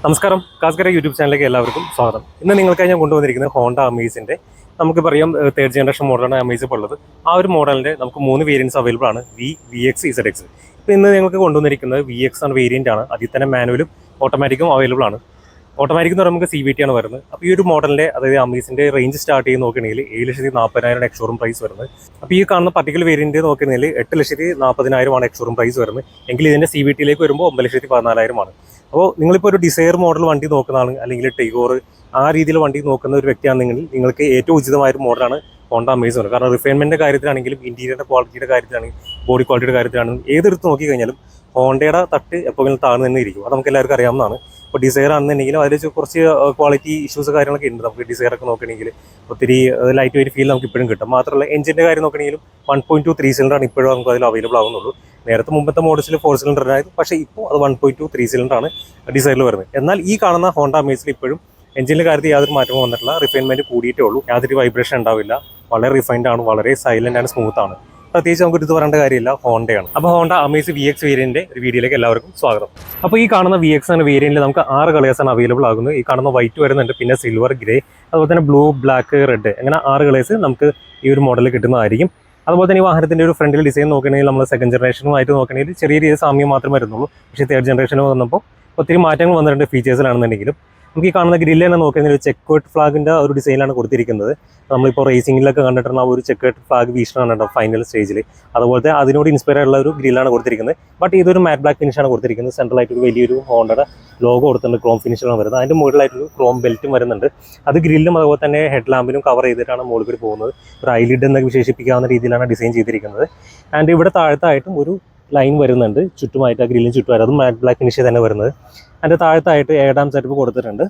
നമസ്കാരം, കാസ്കര യൂട്യൂബ് ചാനലിലേക്ക് എല്ലാവർക്കും സ്വാഗതം. ഇന്ന് നിങ്ങൾക്കായി ഞാൻ കൊണ്ടുവന്നിരിക്കുന്നത് ഹോണ്ട അമേസിൻ്റെ നമുക്ക് പറയാം തേർഡ് ജനറേഷൻ മോഡലാണ് അമേസ് ഇപ്പോൾ ഉള്ളത്. ആ ഒരു മോഡലിൻ്റെ നമുക്ക് 3 വേരിയൻസ് അവൈലബിൾ ആണ്, വി എക്സ് ഇസഡ്. ഇപ്പോൾ ഇന്ന് ഞങ്ങൾക്ക് കൊണ്ടുവന്നിരിക്കുന്നത് വി എക്സ് ആണ് വേരിയൻ്റ് ആണ്. അതിൽ തന്നെ മാനുവലും ഓട്ടോമാറ്റിക്കും അവൈലബിൾ ആണ്. ഓട്ടോമാറ്റിക് എന്ന് പറയുമ്പോൾ CVT ആണ് വരുന്നത്. അപ്പോൾ ഈ ഒരു മോഡലിൻ്റെ അതായത് അമേസിൻ്റെ റേഞ്ച് സ്റ്റാർട്ട് ചെയ്ത് നോക്കുകയാണെങ്കിൽ 7,40,000 എക്സ്ഷോറൂം പ്രൈസ് വരുന്നത്. അപ്പോൾ ഈ കാണുന്ന പർട്ടിക്കുലർ വേരിയൻറ്റ് നോക്കുകയാണെങ്കിൽ 8,40,000 എക്സ്ഷോറൂം പ്രൈസ് വരുന്നത്. എങ്കിൽ ഇതിൻ്റെ CVTയിലേക്ക് വരുമ്പോൾ 9,14,000. അപ്പോൾ നിങ്ങളിപ്പോൾ ഒരു ഡിസയർ മോഡൽ വണ്ടി നോക്കുന്നതാണ്, അല്ലെങ്കിൽ ടെയ്ഗോർ ആ രീതിയിൽ വണ്ടി നോക്കുന്ന ഒരു വ്യക്തിയാണെങ്കിൽ നിങ്ങൾക്ക് ഏറ്റവും ഉചിതമായ ഒരു മോഡലാണ് ഹോണ്ട അമേസ് ആണ്. കാരണം റിഫൈൻമെൻറ്റിൻ്റെ കാര്യത്തിലാണെങ്കിലും ഇന്റീരിയറിൻ്റെ ക്വാളിറ്റിയുടെ കാര്യത്തിലാണെങ്കിലും ബോഡി ക്വാളിറ്റിയുടെ കാര്യത്തിലാണെങ്കിലും ഏതെടുത്ത് നോക്കി കഴിഞ്ഞാലും ഹോണ്ടയുടെ തട്ട് എപ്പോഴും താഴ്ന്നു തന്നെ ഇരിക്കും. അത് നമുക്ക് എല്ലാവർക്കും അറിയാവുന്നതാണ്. ഇപ്പോൾ ഡിസയർ ആണെന്നുണ്ടെങ്കിലും അതിൽ കുറച്ച് ക്വാളിറ്റി ഇഷ്യൂസ് കാര്യങ്ങളൊക്കെ ഉണ്ട്. നമുക്ക് ഡിസയറൊക്കെ നോക്കുകയാണെങ്കിൽ ഒത്തിരി ലൈറ്റ് വെയിറ്റ് ഫീൽ നമുക്ക് ഇപ്പോഴും കിട്ടും. മാത്രമല്ല എഞ്ചിൻ്റെ കാര്യം നോക്കുകയാണെങ്കിലും 1.2 3 സിലിണ്ടറാണ് ഇപ്പോഴും നമുക്ക് അതിൽ അവൈലബിൾ ആകുന്നുള്ളൂ. നേരത്തെ മുമ്പത്തെ മോഡൽസിൽ 4 സിലിണ്ടറായിരുന്നു, പക്ഷേ ഇപ്പോൾ അത് 1.2 3 സിലിണ്ടറാണ് ഡിസൈറിൽ വരുന്നത്. എന്നാൽ ഈ കാണുന്ന ഹോണ്ട അമേസിൽ ഇപ്പോഴും എഞ്ചിൻ്റെ കാര്യത്തിൽ യാതൊരു മാറ്റവും വന്നിട്ടില്ല. റിഫൈൻമെൻറ്റ് കൂടിയിട്ടേ ഉള്ളൂ, യാതൊരു വൈബ്രേഷൻ ഉണ്ടാവില്ല. വളരെ റിഫൈൻഡ് ആണ്, വളരെ സൈലൻ്റ് ആണ്, സ്മൂത്ത് ആണ്. പ്രത്യേകിച്ച് നമുക്ക് എടുത്ത് പറയേണ്ട കാര്യമില്ല, ഹോണ്ടയാണ്. അപ്പോൾ ഹോണ്ട അമേസ് വി എക്സ് വേരിയൻ്റെ ഒരു വീഡിയോയിലേക്ക് എല്ലാവർക്കും സ്വാഗതം. അപ്പോൾ ഈ കാണുന്ന വി എക്സ് എന്ന വേരിയൻറ്റിൽ നമുക്ക് 6 കളേഴ്സാണ് അവൈലബിൾ ആകുന്നത്. ഈ കാണുന്ന വൈറ്റ് വരുന്നുണ്ട്, പിന്നെ സിൽവർ, ഗ്രേ, അതുപോലെ തന്നെ ബ്ലൂ, ബ്ലാക്ക്, റെഡ്, അങ്ങനെ 6 കളേഴ്സ് നമുക്ക് ഈ ഒരു മോഡലിൽ കിട്ടുന്നതായിരിക്കും. അതുപോലെ തന്നെ ഈ വാഹനത്തിൻ്റെ ഒരു ഫ്രണ്ടിൽ ഡിസൈൻ നോക്കുകയാണെങ്കിൽ നമ്മൾ സെക്കൻഡ് ജനറേഷനുമായിട്ട് നോക്കുകയാണെങ്കിൽ ചെറിയ രീതിയിൽ സാമ്യം മാത്രമേ വരുന്നുള്ളൂ. പക്ഷേ തേർഡ് ജനറേഷന് വന്നപ്പോൾ ഒത്തിരി മാറ്റങ്ങൾ വന്നിട്ടുണ്ട് ഫീച്ചേഴ്സിലാണെന്നുണ്ടെങ്കിലും. നമുക്ക് ഈ കാണുന്ന ഗ്രില്ല് തന്നെ നോക്കുകയാണെങ്കിൽ ഒരു ചെക്ക്വേർഡ് ഫ്ലാഗിൻ്റെ ഒരു ഡിസൈനിലാണ് കൊടുത്തിരിക്കുന്നത്. നമ്മളിപ്പോൾ റേസിംഗിലൊക്കെ കണ്ടിട്ടുള്ള ഒരു ചെക്ക്വേർഡ് ഫ്ലാഗ് വീക്ഷണമാണ് ഫൈനൽ സ്റ്റേജിൽ. അതുപോലത്തെ അതിനോട് ഇൻസ്പയർ ആയിട്ടുള്ള ഒരു ഗ്രില്ലാണ് കൊടുത്തിരിക്കുന്നത്. ബട്ട് ഇതൊരു മാറ്റ് ബ്ലാക്ക് ഫിനിഷാണ് കൊടുത്തിരിക്കുന്നത്. സെൻട്രലായിട്ട് ഒരു വലിയൊരു ഹോണ്ടയുടെ ലോഗോ കൊടുത്തിട്ടുണ്ട്, ക്രോം ഫിനിഷിലാണ് വരുന്നത്. അതിൻ്റെ മുകളിലായിട്ടൊരു ക്രോം ബെൽറ്റും വരുന്നുണ്ട്. അത് ഗ്രില്ലും അതുപോലെ തന്നെ ഹെഡ് ലാമ്പിനും കവർ ചെയ്തിട്ടാണ് മുകളിൽ പോകുന്നത്. ഒരു ഐലിഡ് എന്നൊക്കെ വിശേഷിപ്പിക്കാവുന്ന രീതിയിലാണ് ഡിസൈൻ ചെയ്തിരിക്കുന്നത്. ആൻഡ് ഇവിടെ താഴത്തായിട്ടും ഒരു ലൈൻ വരുന്നുണ്ട് ചുറ്റുമായിട്ട്, ആ ഗ്രില്ലിന് ചുറ്റുമായിട്ട്, അതും മാറ്റ് ബ്ലാക്ക് ഫിനിഷ് തന്നെ വരുന്നത്. അതിൻ്റെ താഴത്തായിട്ട് എയർഡാം സെറ്റപ്പ് കൊടുത്തിട്ടുണ്ട്.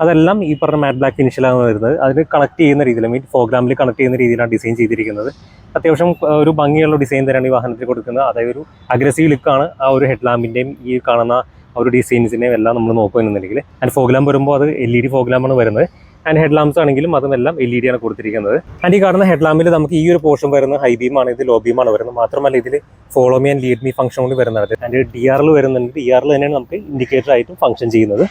അതെല്ലാം ഈ പറഞ്ഞ മാറ്റ് ബ്ലാക്ക് ഫിനിഷിലാണ് വരുന്നത്. അതിന് കണക്ട് ചെയ്യുന്ന രീതിയിൽ, പ്രോഗ്രാമിൽ കണക്ട് ചെയ്യുന്ന രീതിയിലാണ് ഡിസൈൻ ചെയ്തിരിക്കുന്നത്. അത്യാവശ്യം ഒരു ഭംഗിയുള്ള ഡിസൈൻ തന്നെയാണ് ഈ വാഹനത്തിൽ കൊടുക്കുന്നത്. അതായത് ഒരു അഗ്രസീവ് ലുക്കാണ് ആ ഒരു ഹെഡ് ലാമ്പിൻ്റെയും ഈ കാണുന്ന ആ ഒരു ഡിസൈൻസിനെയും എല്ലാം നമ്മൾ നോക്കുകയാണെന്നുണ്ടെങ്കിൽ. ആൻഡ് ഫോഗ് ലാമ്പ് വരുമ്പോൾ അത് LED ഫോഗ് ലാമ്പാണ് വരുന്നത്. ആൻഡ് ഹെഡ് ലാംപ്സ് ആണെങ്കിലും അതുമെല്ലാം LED ആണ് കൊടുത്തിരിക്കുന്നത്. ആൻഡ് ഈ കാണുന്ന ഹെഡ് ലാമ്പിൽ നമുക്ക് ഈ ഒരു പോർഷൻ വരുന്ന ഹൈ ബീമാണ്, ഇത് ലോ ബീമാണ് വരുന്നത്. മാത്രമല്ല ഇതിൽ follow me and lead me function കൂടി വരുന്നത്. ആൻഡ് DRL വരുന്നുണ്ട്. DRL തന്നെയാണ് നമുക്ക് ഇൻഡിക്കേറ്റർ ആയിട്ടും ഫംഗ്ഷൻ ചെയ്യുന്നത്.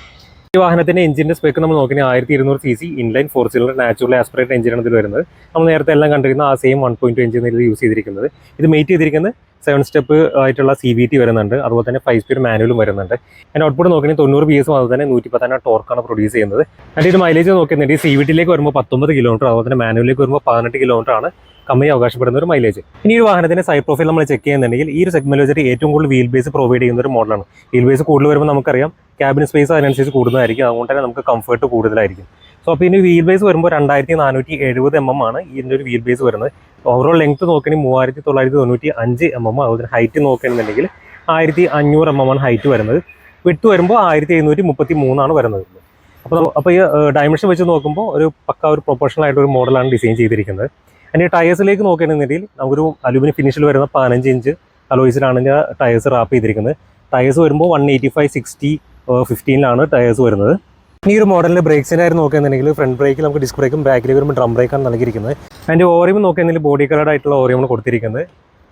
ഈ വാഹനത്തിൻ്റെ എഞ്ചിൻ്റെ സ്പെക്ക് നമ്മൾ നോക്കുകയാണെങ്കിൽ 1200 cc inline 4 cylinder natural aspirate എഞ്ചിനാണ് ഇതിൽ വരുന്നത്. നമ്മൾ നേരത്തെ എല്ലാം കണ്ടിരുന്ന ആ സെയിം 1.2 എഞ്ചിൻ ഇതിൽ യൂസ് ചെയ്തിരിക്കുന്നത്. ഇത് മെയ്റ്റ് ചെയ്തിരിക്കുന്നത് 7 സ്റ്റെപ്പ് ആയിട്ടുള്ള CVT വരുന്നുണ്ട്. അതുപോലെ തന്നെ 5 സ്പീഡ് മാനുവലും വരുന്നുണ്ട്. അതിൻ്റെ ഔട്ട്പുട്ട് നോക്കുകയാണെങ്കിൽ 90 PS അതുപോലെ തന്നെ 110 ടോർക്കാണ് പ്രൊഡ്യൂസ് ചെയ്യുന്നത്. അതിൻ്റെ ഒരു മൈലേജ് നോക്കുന്നുണ്ട് CVTയിലേക്ക് വരുമ്പോൾ 19 കിലോമീറ്റർ, അതുപോലെ തന്നെ മാനുവലിലേക്ക് വരുമ്പോൾ 18 കിലോമീറ്റർ ആണ് കമ്പനി അവകാശപ്പെടുന്ന ഒരു മൈലേജ്. ഇനി ഒരു വാഹനത്തിൻ്റെ സൈഡ് പ്രൊഫൈൽ നമ്മൾ ചെക്ക് ചെയ്യുന്നുണ്ടെങ്കിൽ ഈ ഒരു സെഗ്മെന്റ് വെച്ചിട്ട് ഏറ്റവും കൂടുതൽ വീൽ ബേസ് പ്രൊവൈഡ് ചെയ്യുന്ന ഒരു മോഡലാണ്. വീൽ ബേസ് കൂടുതൽ വരുമ്പോൾ നമുക്കറിയാം ക്യാബിൻ സ്പേസ് അതിനനുസരിച്ച് കൂടുതലായിരിക്കും. അതുകൊണ്ട് തന്നെ നമുക്ക് കംഫർട്ട് കൂടുതലായിരിക്കും. സോ അപ്പോൾ ഇനി വീൽ ബേസ് വരുമ്പോൾ 2470 mm ആണ് ഇതിൻ്റെ ഒരു വീൽ ബേസ് വരുന്നത്. ഓവറോൾ ലെങ്ത് നോക്കുകയാണെങ്കിൽ 3995 mm. അതുപോലെ ഹൈറ്റ് നോക്കുകയാണെന്നുണ്ടെങ്കിൽ 1500 mm ആണ് ഹൈറ്റ് വരുന്നത്. വിട്ട് വരുമ്പോൾ 1733 ആണ് വരുന്നത്. അപ്പോൾ ഈ ഡയമെൻഷൻ വെച്ച് നോക്കുമ്പോൾ ഒരു ഒരു പ്രൊപ്പോർഷണൽ ആയിട്ടൊരു മോഡലാണ് ഡിസൈൻ ചെയ്തിരിക്കുന്നത്. അതിൻ്റെ ടയേഴ്സിലേക്ക് നോക്കുകയാണെന്നുണ്ടെങ്കിൽ നമുക്കൊരു അലുമിനിയം ഫിനിഷിൽ വരുന്ന 15 ഇഞ്ച് അലോയ്സിലാണ് ടയേഴ്സ് റാപ്പ് ചെയ്തിരിക്കുന്നത്. ടയേഴ്സ് വരുമ്പോൾ 185/60 15 ടയേഴ്സ് വരുന്നത്. ഈ ഒരു മോഡലിൻ്റെ ബ്രേക്സിൻ്റെ കാര്യം നോക്കുകയാണെന്നുണ്ടെങ്കിൽ ഫ്രണ്ട് ബ്രേക്കിൽ നമുക്ക് ഡിസ്ക് ബ്രേക്കും ബാക്കിലേക്ക് വരുമ്പോൾ ഡ്രം ബ്രേക്കാണ് നൽകിയിരിക്കുന്നത്. അതിൻ്റെ ഓറിയം നോക്കുകയാണെങ്കിൽ ബോഡി കളർഡ് ആയിട്ടുള്ള ഓറിയമാണ് കൊടുത്തിരിക്കുന്നത്.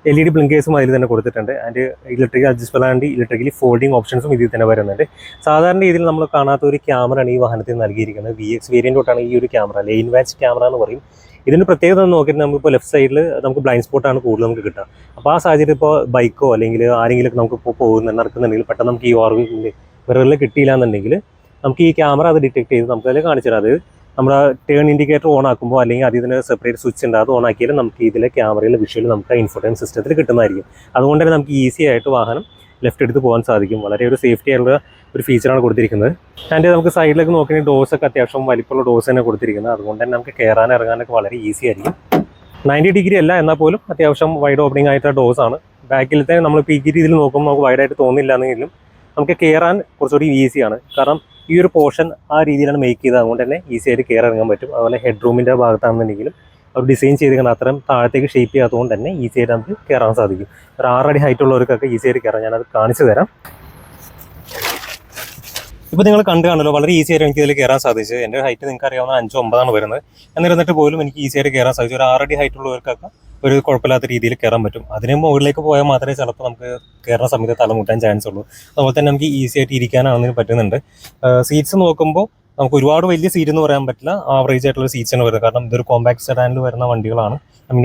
LED ബ്ലിങ്കേഴ്സും അതിൽ തന്നെ കൊടുത്തിട്ടുണ്ട്. And electrical adjustable and electrically folding ഓപ്ഷൻസും ഇതിൽ തന്നെ വരുന്നുണ്ട്. സാധാരണ രീതിയിൽ നമ്മൾ കാണാത്ത ഒരു ക്യാമറയാണ് ഈ വാഹനത്തിൽ നൽകിയിരിക്കുന്നത്. VX വേരിയൻ്റ് തൊട്ടാണ് ഈ ഒരു ക്യാമറ, ലെയിൻ വാച്ച് ക്യാമറ എന്ന് പറയും. ഇതിൻ്റെ പ്രത്യേകത നോക്കിയിട്ട് നമുക്കിപ്പോൾ ലെഫ്റ്റ് സൈഡിൽ നമുക്ക് ബ്ലൈൻഡ് സ്പോട്ടാണ് കൂടുതൽ നമുക്ക് കിട്ടുക. അപ്പോൾ ആ സാഹചര്യം ഇപ്പോൾ ബൈക്കോ അല്ലെങ്കിൽ ആരെങ്കിലും നമുക്കിപ്പോൾ നടക്കുന്നുണ്ടെങ്കിൽ പെട്ടെന്ന് നമുക്ക് ഈ മിററിൽ കിട്ടിയില്ല എന്നുണ്ടെങ്കിൽ നമുക്ക് ഈ ക്യാമറ അത് ഡിറ്റക്ട് ചെയ്ത് നമുക്കതിൽ കാണിച്ചു തരാം. അത് നമ്മുടെ ടേൺ ഇൻഡിക്കേറ്റർ ഓൺ ആക്കുമ്പോൾ അല്ലെങ്കിൽ അതിന് സെപ്പറേറ്റ് സ്വിച്ച് ഉണ്ട്, അത് ഓൺ ആക്കിയാൽ നമുക്ക് ഇതിലെ ക്യാമറയിലെ വിഷ്വൽ നമുക്ക് ഇൻഫോർട്ടൈൻമെന്റ് സിസ്റ്റത്തിൽ കിട്ടുന്നതായിരിക്കും. അതുകൊണ്ട് തന്നെ നമുക്ക് ഈസി ആയിട്ട് വാഹനം ലെഫ്റ്റ് എടുത്ത് പോകാൻ സാധിക്കും. വളരെ ഒരു സേഫ്റ്റി ആയിട്ടുള്ള ഒരു ഫീച്ചറാണ് കൊടുത്തിരിക്കുന്നത്. ആൻഡ് നമുക്ക് സൈഡിലേക്ക് നോക്കുകയാണെങ്കിൽ ഡോസൊക്കെ അത്യാവശ്യം വലിപ്പമുള്ള ഡോസ് തന്നെ കൊടുത്തിരിക്കുന്നത്. അതുകൊണ്ട് തന്നെ നമുക്ക് കയറാൻ ഇറങ്ങാനൊക്കെ വളരെ ഈസി ആയിരിക്കും. 90 ഡിഗ്രി അല്ല, എന്നാൽ പോലും അത്യാവശ്യം വൈഡ് ഓപ്പണിംഗ് ആയിട്ടുള്ള ഡോസാണ്. ബാക്കിലത്തെ നമ്മളിപ്പോൾ ഈ രീതിയിൽ നോക്കുമ്പോൾ നമുക്ക് വൈഡായിട്ട് തോന്നില്ല എന്നെങ്കിലും നമുക്ക് കയറാൻ കുറച്ചുകൂടി ഈസിയാണ്. കാരണം ഈ ഒരു പോർഷൻ ആ രീതിയിലാണ് മേക്ക് ചെയ്തത്. അതുകൊണ്ട് തന്നെ ഈസി ആയിട്ട് കയറി ഇറങ്ങാൻ പറ്റും. അതുപോലെ ഹെഡ് റൂമിൻ്റെ ഭാഗത്താണെന്നുണ്ടെങ്കിലും അവർ ഡിസൈൻ ചെയ്തിരിക്കണം അത്രയും താഴത്തേക്ക് ഷേപ്പ് ചെയ്യാത്തതുകൊണ്ട് തന്നെ ഈസി ആയിട്ട് നമുക്ക് കയറാൻ സാധിക്കും. ഒരു 6 അടി ഹൈറ്റ് ഉള്ളവർക്കൊക്കെ ഈസി ആയിട്ട് കയറാം. ഞാനത് കാണിച്ചു തരാം. ഇപ്പോൾ നിങ്ങൾ കാണുമല്ലോ, വളരെ ഈസി ആയിട്ട് എനിക്ക് ഇതിൽ കയറാൻ സാധിച്ചു. എൻ്റെ ഹൈറ്റ് നിങ്ങൾക്ക് അറിയാവുന്ന 5'9" വരുന്നത്. എന്നിരുന്നിട്ട് പോലും എനിക്ക് ഈസി ആയിട്ട് കയറാൻ സാധിച്ചു. ഒരു 6 അടി ഹൈറ്റ് ഉള്ളവർക്കൊക്കെ ഒരു കുഴപ്പമില്ലാത്ത രീതിയിൽ കയറാൻ പറ്റും. അതിന് മുകളിലേക്ക് പോയാൽ മാത്രമേ ചിലപ്പോൾ നമുക്ക് കയറുന്ന സമയത്ത് തലമുട്ടാൻ ചാൻസ് ഉള്ളൂ. അതുപോലെ തന്നെ നമുക്ക് ഈസി ആയിട്ട് ഇരിക്കാനാണെന്ന് പറ്റുന്നുണ്ട്. സീറ്റ്സ് നോക്കുമ്പോൾ നമുക്ക് ഒരുപാട് വലിയ സീറ്റ് എന്ന് പറയാൻ പറ്റില്ല, ആവറേജ് ആയിട്ടുള്ള സീറ്റ്സാണ് വരുന്നത്. കാരണം ഇതൊരു കോമ്പാക്ട് സെഡാനിൽ വരുന്ന വണ്ടികളാണ്,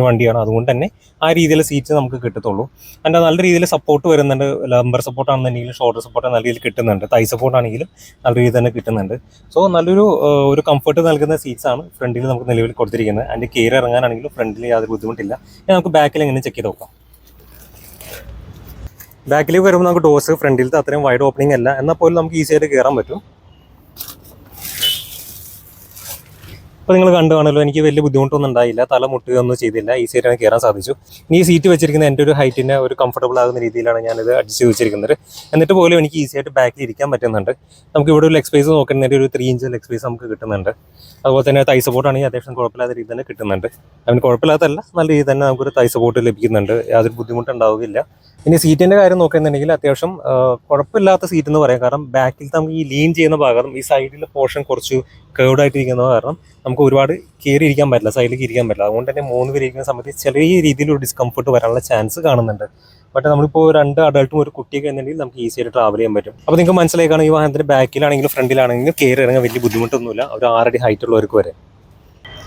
വണ്ടിയാണ്. അതുകൊണ്ട് തന്നെ ആ രീതിയിലെ സീറ്റ്സ് നമുക്ക് കിട്ടത്തുള്ളൂ. അതിൻ്റെ നല്ല രീതിയിൽ സപ്പോർട്ട് വരുന്നുണ്ട്. ലംബർ സപ്പോർട്ട് ആണെന്നുണ്ടെങ്കിലും ഷോൾഡർ സപ്പോർട്ട് നല്ല രീതിയിൽ കിട്ടുന്നുണ്ട്. തൈ സപ്പോർട്ട് ആണെങ്കിലും നല്ല രീതിയിൽ തന്നെ കിട്ടുന്നുണ്ട്. സോ നല്ലൊരു കംഫർട്ട് നൽകുന്ന സീറ്റ്സ് ആണ് ഫ്രണ്ടിൽ നമുക്ക് നിലവിൽ കൊടുത്തിരിക്കുന്നത്. അതിൻ്റെ കയറി ഇറങ്ങാനാണെങ്കിലും ഫ്രണ്ടിൽ യാതൊരു ബുദ്ധിമുട്ടില്ല. ഇനി നമുക്ക് ബാക്കിൽ എങ്ങനെ ചെക്ക് ചെയ്ത് നോക്കാം. ബാക്കിലേക്ക് വരുമ്പോൾ നമുക്ക് ഡോസ് ഫ്രണ്ടിലത്തെ അത്രയും വൈഡ് ഓപ്പണിംഗ് അല്ല, എന്നാൽ പോലും നമുക്ക് ഈസി ആയിട്ട് കയറാൻ പറ്റും. അപ്പോൾ നിങ്ങൾ കണ്ടു കാണുമല്ലോ, എനിക്ക് വലിയ ബുദ്ധിമുട്ടൊന്നും ഉണ്ടായില്ല, തല മുട്ടുകയൊന്നും ചെയ്തില്ല, ഈസി ആയിട്ടാണ് കയറാൻ സാധിച്ചു. ഇനി ഈ സീറ്റ് വെച്ചിരിക്കുന്നത് എൻ്റെ ഒരു ഹൈറ്റിനെ ഒരു കംഫർട്ടബിൾ ആകുന്ന രീതിയിലാണ് ഞാനിത് അഡ്ജസ്റ്റ് ചെയ്ത് വെച്ചിരിക്കുന്നത്. എന്നിട്ട് പോലും എനിക്ക് ഈസി ആയിട്ട് ബാക്കിൽ ഇരിക്കാൻ പറ്റുന്നുണ്ട്. നമുക്ക് ഇവിടെ ഒരു ലെഗ് സ്പേസ് നോക്കുന്നതിൻ്റെ ഒരു 3 ഇഞ്ച് ലെഗ് സ്പേസ് നമുക്ക് കിട്ടുന്നുണ്ട്. അതുപോലെ തന്നെ തൈ സപ്പോർട്ട് ആണെങ്കിൽ അത്യാവശ്യം കുഴപ്പമില്ലാത്ത രീതി തന്നെ കിട്ടുന്നുണ്ട്. അതിന് കുഴപ്പമില്ലാത്തല്ല, നല്ല രീതി തന്നെ നമുക്കൊരു തൈ സപ്പോർട്ട് ലഭിക്കുന്നുണ്ട്. യാതൊരു ബുദ്ധിമുട്ടുണ്ടാവുകയില്ല. ഇനി സീറ്റിൻ്റെ കാര്യം നോക്കുന്നുണ്ടെങ്കിൽ അത്യാവശ്യം കുഴപ്പമില്ലാത്ത സീറ്റ് എന്ന് പറയാം. കാരണം ബാക്കിൽ നമുക്ക് ഈ ലീൻ ചെയ്യുന്ന ഭാഗം, ഈ സൈഡിലെ പോർഷൻ കുറച്ച് കേർഡ് ആയിട്ടിരിക്കുന്ന കാരണം നമുക്ക് ഒരുപാട് കയറി ഇരിക്കാൻ പറ്റില്ല, സൈഡിലേക്ക് ഇരിക്കാൻ പറ്റില്ല. അതുകൊണ്ട് തന്നെ 3 പേര് ഇരിക്കുന്ന സമയത്ത് ചെറിയ രീതിയിൽ ഒരു ഡിസ്കംഫർട്ട് വരാനുള്ള ചാൻസ് കാണുന്നുണ്ട്. ബട്ട് നമ്മളിപ്പോൾ 2 അഡൾട്ടും ഒരു കുട്ടിയൊക്കെ എന്നുണ്ടെങ്കിൽ നമുക്ക് ഈസി ആയിട്ട് ട്രാവൽ ചെയ്യാൻ പറ്റും. അപ്പോൾ നിങ്ങൾക്ക് മനസ്സിലായിക്കാണ് ഈ വാഹനത്തിൻ്റെ ബാക്കിലാണെങ്കിലും ഫ്രണ്ടിലാണെങ്കിലും കയറി ഇറങ്ങാൻ വലിയ ബുദ്ധിമുട്ടൊന്നുമില്ല, ഒരു 6 അടി ഹൈറ്റ് ഉള്ളവർക്ക് വരെ.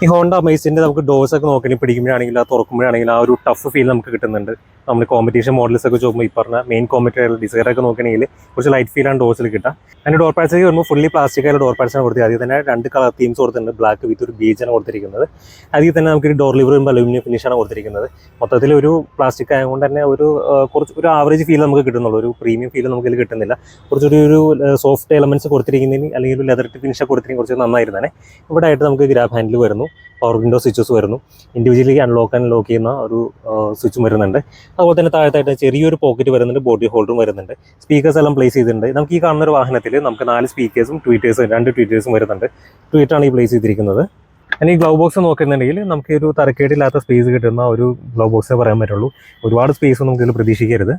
ഈ ഹോണ്ട അമേസിൻ്റെ നമുക്ക് ഡോസ് ഒക്കെ നോക്കി പിടിക്കുമ്പോഴാണെങ്കിലും ആ തുറക്കുമ്പോഴാണെങ്കിലും ആ ഒരു ടഫ് ഫീൽ നമുക്ക് കിട്ടുന്നുണ്ട്. നമ്മൾ കോമ്പറ്റീഷൻ മോഡൽസ് ഒക്കെ നോക്കുമ്പോൾ ഈ പറഞ്ഞ മെയിൻ കോമ്പറ്റീഷൻ ഡിസൈറൊക്കെ നോക്കുകയാണെങ്കിൽ കുറച്ച് ലൈറ്റ് ഫീലാണ് ഡോസിൽ കിട്ടുക. അതിൻ്റെ ഡോർ പാഡ്സിലേക്ക് വരുമ്പോൾ ഫുള്ളി പ്ലാസ്റ്റിക് ആയ ഡോർ പാഡ്സാണ് കൊടുത്തത്. അതിൽ തന്നെ 2 കളർ തീംസ് കൊടുത്തിട്ടുണ്ട്, ബ്ലാക്ക് വിത്ത് ഒരു ബീച്ചാണ് കൊടുത്തിരിക്കുന്നത്. അതിൽ തന്നെ നമുക്ക് ഡോർ ലിവർ വരുമ്പോൾ അലൂമിനിയം ഫിനിഷാണ് കൊടുത്തിരിക്കുന്നത്. മൊത്തത്തിൽ ഒരു പ്ലാസ്റ്റിക് ആയതുകൊണ്ട് തന്നെ ഒരു ആവറേജ് ഫീൽ നമുക്ക് കിട്ടുന്നുള്ളൂ, ഒരു പ്രീമിയം ഫീൽ നമുക്ക് ഇതിൽ കിട്ടുന്നില്ല. കുറച്ചൊരു സോഫ്റ്റ് എലമെൻറ്റ്സ് കൊടുത്തിരിക്കുന്നതിന് അല്ലെങ്കിൽ ഒരു ലെതർ ഫിനിഷ് കൊടുത്തിരിക്കുന്നത് കുറച്ച് നന്നായിരുന്നേ. ഇവിടെ ആയിട്ട് നമുക്ക് ഗ്രാബ് ഹാൻഡിൽ വരുന്നു, പവർ വിൻഡോ സ്വിച്ചസ് വരുന്നു, ഇൻഡിവിജ്വലി അൺലോക്ക് ആൻഡ് ലോക്ക് ചെയ്യുന്ന ഒരു സ്വിച്ചും വരുന്നുണ്ട്. അതുപോലെ തന്നെ താഴത്തായിട്ട് ചെറിയൊരു പോക്കറ്റ് വരുന്നുണ്ട്, ബോഡി ഹോൾഡറും വരുന്നുണ്ട്. സ്പീക്കേഴ്സ് എല്ലാം പ്ലേസ് ചെയ്തിട്ടുണ്ട്. നമുക്ക് ഈ കാണുന്ന ഒരു വാഹനത്തിൽ നമുക്ക് 4 സ്പീക്കേഴ്സും 2 ട്വീറ്റേഴ്സും വരുന്നുണ്ട്. ട്വീറ്ററാണ് ഈ പ്ലേസ് ചെയ്തിരിക്കുന്നത്. ഈ ഗ്ലൗ ബോക്സ് നോക്കുന്നുണ്ടെങ്കിൽ നമുക്ക് ഒരു തരക്കേടില്ലാത്ത സ്പേസ് കിട്ടുന്ന ഒരു ഗ്ലൗ ബോക്സേ പറയാൻ പറ്റുള്ളൂ. ഒരുപാട് സ്പേസ് നമുക്ക് ഇതിൽ പ്രതീക്ഷിക്കരുത്.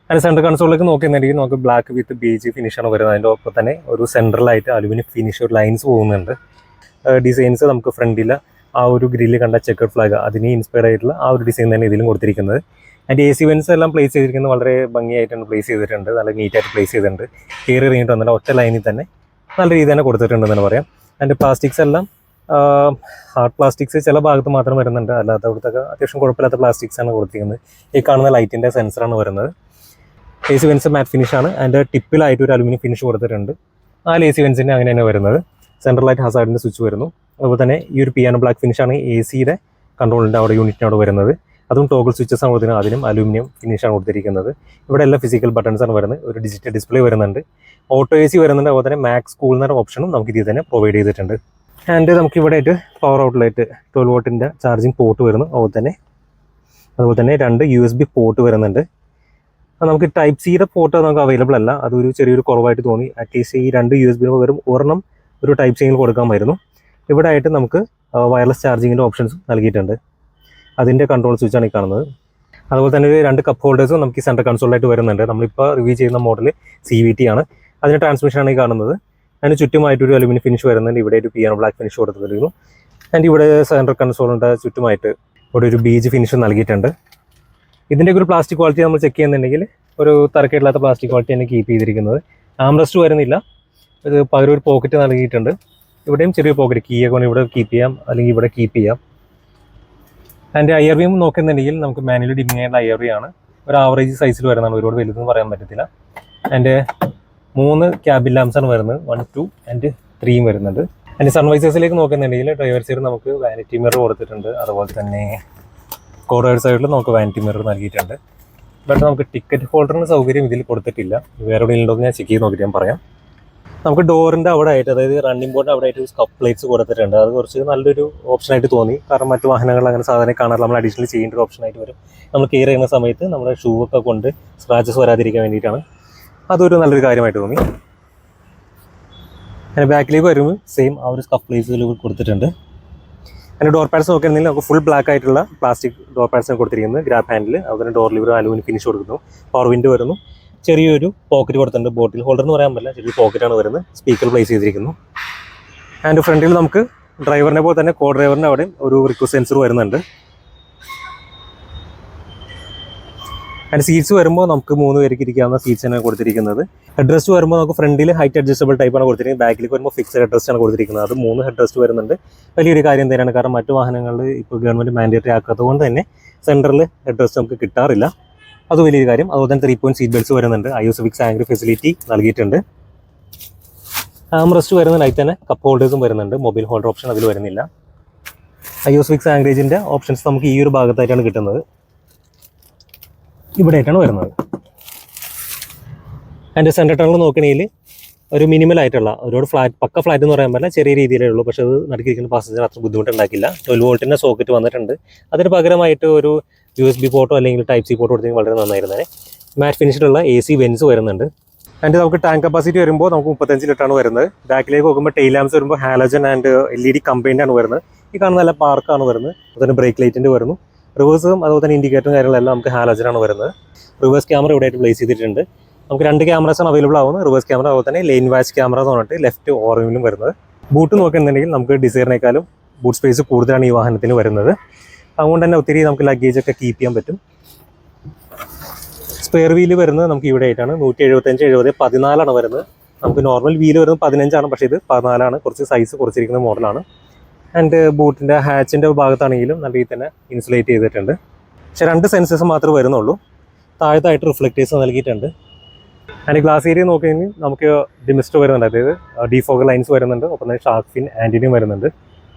അതിന് സെൻട്രൽ കൺസോളിലേക്ക് നോക്കുന്നുണ്ടെങ്കിൽ നമുക്ക് ബ്ലാക്ക് വിത്ത് ബേജ് ഫിനിഷാണ് വരുന്നത്. അതിൻ്റെ ഒപ്പം തന്നെ ഒരു സെൻട്രലായിട്ട് അലുമിനിയം ഫിനിഷ് ഒരു ലൈൻസ് പോകുന്നുണ്ട്. ഡിസൈൻസ് നമുക്ക് ഫ്രണ്ടിൽ ആ ഒരു ഗ്രില്ല് കണ്ട ചെക്കർ ഫ്ലാഗ്, അതിനെ ഇൻസ്പയർഡ് ആയിട്ടുള്ള ആ ഒരു ഡിസൈൻ തന്നെ ഇതിലും കൊടുത്തിരിക്കുന്നത്. അതിൻ്റെ AC വെൻസ് എല്ലാം പ്ലേസ് ചെയ്തിരിക്കുന്നത് വളരെ ഭംഗിയായിട്ടാണ് പ്ലേസ് ചെയ്തിട്ടുണ്ട്, നല്ല നീറ്റായിട്ട് പ്ലേസ് ചെയ്തിട്ടുണ്ട്. കയറി ഇറങ്ങിയിട്ട് വന്നിട്ട് ഒറ്റ ലൈനിൽ തന്നെ നല്ല രീതിയിൽ തന്നെ കൊടുത്തിട്ടുണ്ടെന്ന് പറയാം. അതിൻ്റെ പ്ലാസ്റ്റിക്സ് എല്ലാം ഹാർഡ് പ്ലാസ്റ്റിക്സ് ചില ഭാഗത്ത് മാത്രം വരുന്നുണ്ട്, അല്ലാത്ത അവിടുത്തെ അത്യാവശ്യം കുഴപ്പമില്ലാത്ത പ്ലാസ്റ്റിക്സാണ് കൊടുത്തിരിക്കുന്നത്. ഈ കാണുന്ന ലൈറ്റിൻ്റെ സെൻസറാണ് വരുന്നത്. AC വെൻസ് മാറ്റ് ഫിനിഷാണ്. അതിൻ്റെ ടിപ്പിലായിട്ട് ഒരു അലുമിനിയം ഫിനിഷ് കൊടുത്തിട്ടുണ്ട്. 4 AC വെൻസിൻ്റെ അങ്ങനെ തന്നെ വരുന്നത്. സെൻട്രലായിട്ട് ഹസാർഡിൻ്റെ സ്വിച്ച് വരുന്നു. അതുപോലെ തന്നെ ഈ ഒരു പിയാനോ ബ്ലാക്ക് ഫിനിഷാണ് AC-യുടെ കൺട്രോളിൻ്റെ അവിടെ യൂണിറ്റിനോട് വരുന്നത്. അതും ടോഗിൾ സ്വിച്ചസ് ആണ് കൊടുത്തിരിക്കുന്നത്, അതിനും അലൂമിനിയം ഫിനിഷാണ് കൊടുത്തിരിക്കുന്നത്. ഇവിടെ എല്ലാ ഫിസിക്കൽ ബട്ടൺസ് ആണ് വരുന്നത്. ഒരു ഡിജിറ്റൽ ഡിസ്പ്ലേ വരുന്നുണ്ട്, ഓട്ടോ AC വരുന്നുണ്ട്. അതുപോലെ തന്നെ മാക്സ് കൂൾ എന്ന ഓപ്ഷനും നമുക്ക് ഇതിൽ തന്നെ പ്രൊവൈഡ് ചെയ്തിട്ടുണ്ട്. ആൻഡ് നമുക്ക് ഇവിടെ ആയിട്ട് പവർ ഔട്ട്ലെറ്റ് 12 വോട്ടിൻ്റെ ചാർജിങ് പോർട്ട് വരുന്നു. അതുപോലെ തന്നെ 2 USB പോർട്ട് വരുന്നുണ്ട്. നമുക്ക് ടൈപ്പ് സിയുടെ പോർട്ട് നമുക്ക് അവൈലബിൾ അല്ല, അതൊരു ചെറിയൊരു കുറവായിട്ട് തോന്നി. അറ്റ്ലീസ്റ്റ് ഈ 2 USB പകരം ഒരെണ്ണം ഒരു ടൈപ്പ് സിയിൽ കൊടുക്കാമായിരുന്നു. ഇവിടെ ആയിട്ട് നമുക്ക് വയർലെസ് ചാർജിങ്ങിൻ്റെ ഓപ്ഷൻസും നൽകിയിട്ടുണ്ട്. അതിൻ്റെ കൺട്രോൾ സ്വിച്ചാണ് ഈ കാണുന്നത്. അതുപോലെ തന്നെ 2 കപ്പ് ഹോൾഡേഴ്സും നമുക്ക് ഈ സെൻട്രൽ കൺസോളായിട്ട് വരുന്നുണ്ട്. നമ്മളിപ്പോൾ റിവ്യൂ ചെയ്യുന്ന മോഡൽ CVT ആണ്. അതിൻ്റെ ട്രാൻസ്മിഷനാണ് ഈ കാണുന്നത്. അതിന് ചുറ്റുമായിട്ടൊരു അലുമിനിയം ഫിനിഷ് വരുന്നുണ്ട്. ഇവിടെ ഒരു പിയാനോ ബ്ലാക്ക് ഫിനിഷ് കൊടുത്തിരിക്കുന്നു. ആൻഡ് ഇവിടെ സെൻട്രൽ കൺസോളിൻ്റെ ചുറ്റുമായിട്ട് ഇവിടെ ഒരു ബീജ് ഫിനിഷ് നൽകിയിട്ടുണ്ട്. ഇതിൻ്റെയൊക്കെ ഒരു പ്ലാസ്റ്റിക് ക്വാളിറ്റി നമ്മൾ ചെക്ക് ചെയ്യുന്നുണ്ടെങ്കിൽ ഒരു തരക്കേടില്ലാത്ത പ്ലാസ്റ്റിക് ക്വാളിറ്റി തന്നെ കീപ്പ് ചെയ്തിരിക്കുന്നത്. ആംറസ്റ്റ് വരുന്നില്ല, ഇത് പകരം ഒരു പോക്കറ്റ് നൽകിയിട്ടുണ്ട്. ഇവിടെയും ചെറിയ പോക്കറ്റ്, കീയൊക്കെ കൊണ്ട് ഇവിടെ കീപ്പ് ചെയ്യാം, അല്ലെങ്കിൽ ഇവിടെ കീപ്പ് ചെയ്യാം. അതിൻ്റെ IRV നോക്കുന്നുണ്ടെങ്കിൽ നമുക്ക് മാനുവലി ഡിമ്മിങ് ആയിട്ടുള്ള IRV ആണ്. ഒരു ആവറേജ് സൈസിൽ വരുന്നതാണ്, ഒരുപാട് വലുതെന്ന് പറയാൻ പറ്റത്തില്ല. അതിൻ്റെ 3 ക്യാബിൻ ലാംപ്സാണ് വരുന്നത്, 1, 2 and 3 വരുന്നുണ്ട്. അതിൻ്റെ സൺവൈസേഴ്സിലേക്ക് നോക്കുന്നുണ്ടെങ്കിൽ ഡ്രൈവർ സൈഡ് നമുക്ക് വാനിറ്റി മിറർ കൊടുത്തിട്ടുണ്ട്. അതുപോലെ തന്നെ കോർണർ സൈഡിൽ നമുക്ക് വാനിറ്റി മിറർ നൽകിയിട്ടുണ്ട്. ബട്ട് നമുക്ക് ടിക്കറ്റ് ഹോൾഡറിന് സൗകര്യം ഇതിൽ കൊടുത്തിട്ടില്ല. വേറെ എവിടെ ഉണ്ടോ ഞാൻ ചെക്ക് ചെയ്ത് നോക്കിയിട്ട് ഞാൻ പറയാം. നമുക്ക് ഡോറിൻ്റെ അവിടെ ആയിട്ട്, അതായത് റണ്ണിംഗ് ബോർഡിൻ്റെ അവിടെ ആയിട്ട് കപ്പ് പ്ലേറ്റ്സ് കൊടുത്തിട്ടുണ്ട്. അത് കുറച്ച് നല്ലൊരു ഓപ്ഷനായിട്ട് തോന്നി. കാരണം മറ്റു വാഹനങ്ങൾ അങ്ങനെ സാധാരണ കാണാറ് നമ്മൾ അഡീഷണൽ ചെയ്യേണ്ട ഒരു ഓപ്ഷനായിട്ട് വരും. നമ്മൾ കയറി ചെയ്യുന്ന സമയത്ത് നമ്മുടെ ഷൂ ഒക്കെ കൊണ്ട് സ്ക്രാച്ചസ് വരാതിരിക്കാൻ വേണ്ടിയിട്ടാണ്. അതൊരു നല്ലൊരു കാര്യമായിട്ട് തോന്നി. അതിന് ബാക്കിലേക്ക് വരുമ്പോൾ സെയിം ആ ഒരു കപ്പ് പ്ലേറ്റ്സിൽ കൊടുത്തിട്ടുണ്ട്. അതിൻ്റെ ഡോർ പാഡ്സ് നോക്കുകയാണെങ്കിൽ നമുക്ക് ഫുൾ ബ്ലാക്ക് ആയിട്ടുള്ള പ്ലാസ്റ്റിക് ഡോർ പാഡ്സാണ് കൊടുത്തിരിക്കുന്നത്. ഗ്രാബ് ഹാൻഡിൽ, അതുപോലെ ഡോർ ലിവർ അലൂമിനിയം ഫിനിഷ് കൊടുക്കുന്നു. പവർ വിൻഡോ വരുന്നു. ചെറിയൊരു പോക്കറ്റ് കൊടുത്തിട്ടുണ്ട്, ബോട്ടിൽ ഹോൾഡർ എന്ന് പറയാൻ പറ്റില്ല, ചെറിയൊരു പോക്കറ്റാണ് വരുന്നത്. സ്പീക്കർ പ്ലേസ് ചെയ്തിരിക്കുന്നു. ആൻഡ് ഫ്രണ്ടിൽ നമുക്ക് ഡ്രൈവറിനെ പോലെ തന്നെ കോ ഡ്രൈവറിൻ്റെ അവിടെ ഒരു റിക്വസ്റ്റ് സെൻസർ വരുന്നുണ്ട്. ആൻഡ് സീറ്റ്സ് വരുമ്പോൾ നമുക്ക് 3 പേർക്ക് ഇരിക്കാവുന്ന സീറ്റ്സാണ് കൊടുത്തിരിക്കുന്നത്. ഹെഡ് റെസ്റ്റ് വരുമ്പോൾ നമുക്ക് ഫ്രണ്ടിൽ ഹൈറ്റ് അഡ്ജസ്റ്റബിൾ ടൈപ്പാണ് കൊടുത്തിരിക്കുന്നത്. ബാക്കിലേക്ക് വരുമ്പോൾ ഫിക്സഡ് ഹെഡ് റെസ്റ്റ് ആണ് കൊടുത്തിരിക്കുന്നത്. അത് 3 ഹെഡ് റെസ്റ്റ് വരുന്നുണ്ട്. വലിയൊരു കാര്യം തന്നെയാണ്. കാരണം മറ്റു വാഹനങ്ങളിൽ ഇപ്പോൾ ഗവൺമെൻറ് മാൻഡേറ്ററി ആക്കാത്തതുകൊണ്ട് തന്നെ സെൻറ്ററിൽ ഹെഡ് റെസ്റ്റ് നമുക്ക് കിട്ടാറില്ല. അത് വലിയൊരു കാര്യം. അതുപോലെ തന്നെ 3 പോയിന്റ് സീറ്റ് ബെൽറ്റ്സ് വരുന്നുണ്ട്. ISOFIX ആംഗിൾ ഫെസിലിറ്റി നൽകിയിട്ടുണ്ട്. റെസ്റ്റ് വരുന്ന അതിൽ തന്നെ കപ്പ് ഹോൾഡേഴ്സും വരുന്നുണ്ട്. മൊബൈൽ ഹോൾഡർ ഓപ്ഷൻ അതിൽ വരുന്നില്ല. ISOFIX ആംഗിളേജിൻ്റെ ഓപ്ഷൻസ് നമുക്ക് ഈ ഒരു ഭാഗത്തായിട്ടാണ് കിട്ടുന്നത്. ഇവിടെയായിട്ടാണ് വരുന്നത്. അതിൻ്റെ സെൻറ്റർ ടണൽ നോക്കണമെങ്കിൽ ഒരു മിനിമൽ ആയിട്ടുള്ള ഒരുപാട് പക്ക ഫ്ലാറ്റ് എന്ന് പറയാൻ പറ്റില്ല, ചെറിയ രീതിയിലേ ഉള്ളൂ. പക്ഷേ അത് നടുക്കിരിക്കുന്ന പാസഞ്ചർ അത്ര ബുദ്ധിമുട്ടുണ്ടാക്കില്ല. 12 വോൾട്ടിൻ്റെ സോക്കറ്റ് വന്നിട്ടുണ്ട്. അതിന് പകരമായിട്ട് ഒരു USB പോർട്ടോ അല്ലെങ്കിൽ Type-C പോർട്ടോ കൊടുത്തെങ്കിൽ വളരെ നന്നായിരുന്നേ. മാറ്റ് ഫിനിഷിലുള്ള AC വെൻസ് വരുന്നുണ്ട്. അതിൻ്റെ നമുക്ക് ടാങ്ക് കപ്പാസിറ്റി വരുമ്പോൾ നമുക്ക് 35 ലിറ്ററാണ് വരുന്നത്. ബാക്കിലേക്ക് നോക്കുമ്പോൾ ടെയിൽ ലാംപ്സ് വരുമ്പോൾ ഹാലജൻ ആൻഡ് LED കമ്പൈൻഡ് ആണ് വരുന്നത്. ഈ കാണുന്ന നല്ല പാർക്കാണ് വരുന്നത്. അതുപോലെ ബ്രേക്ക് ലൈറ്റിൻ്റെ വരുന്നു. റിവേഴ്സും അതുപോലെ തന്നെ ഇൻഡിക്കേറ്ററും കാര്യങ്ങളെല്ലാം നമുക്ക് ഹാലജനാണ് വരുന്നത്. റിവേഴ്സ് ക്യാമറ ഇവിടെയായിട്ട് പ്ലേസ് ചെയ്തിട്ടുണ്ട്. നമുക്ക് 2 ക്യാമറാസാണ് അവൈലബിൾ ആവുന്നത്. റിവേഴ്സ് ക്യാമറ അതുപോലെ തന്നെ ലെയിൻ വാച്ച് ക്യാമറ എന്ന് പറഞ്ഞിട്ട് ലെഫ്റ്റ് ഓറിലും വരുന്നത്. ബൂട്ട് നോക്കുന്നുണ്ടെങ്കിൽ നമുക്ക് ഡിസൈറിനേക്കാളും ബൂട്ട് സ്പേസ് കൂടുതലാണ് ഈ വാഹനത്തിന് വരുന്നത്. അതുകൊണ്ട് തന്നെ ഒത്തിരി നമുക്ക് ലഗേജൊക്കെ കീപ്പ് ചെയ്യാൻ പറ്റും. സ്പെയർ വീല് വരുന്നത് നമുക്ക് ഇവിടെ ആയിട്ടാണ് 175 70 14 വരുന്നത്. നമുക്ക് നോർമൽ വീല് വരുന്നത് 15, പക്ഷേ ഇത് 14. കുറച്ച് സൈസ് കുറച്ചിരിക്കുന്ന മോഡലാണ്. ആൻഡ് ബൂട്ടിൻ്റെ ഹാച്ചിൻ്റെ ഭാഗത്താണെങ്കിലും നല്ല രീതിയിൽ തന്നെ ഇൻസുലേറ്റ് ചെയ്തിട്ടുണ്ട്. പക്ഷേ 2 സെൻസേഴ്സ് മാത്രമേ വരുന്നുള്ളൂ. താഴത്തായിട്ട് റിഫ്ലക്റ്റേഴ്സ് നൽകിയിട്ടുണ്ട്. ആൻഡ് ഗ്ലാസ് ഏരിയ നോക്കിക്കഴിഞ്ഞാൽ നമുക്ക് ഡിമിസ്റ്റർ വരുന്നുണ്ട്, അതായത് ഡിഫോഗർ ലൈൻസ് വരുന്നുണ്ട്. ഒപ്പം തന്നെ ഷാർക്ക് ഫിൻ ആൻറ്റിനും വരുന്നുണ്ട്.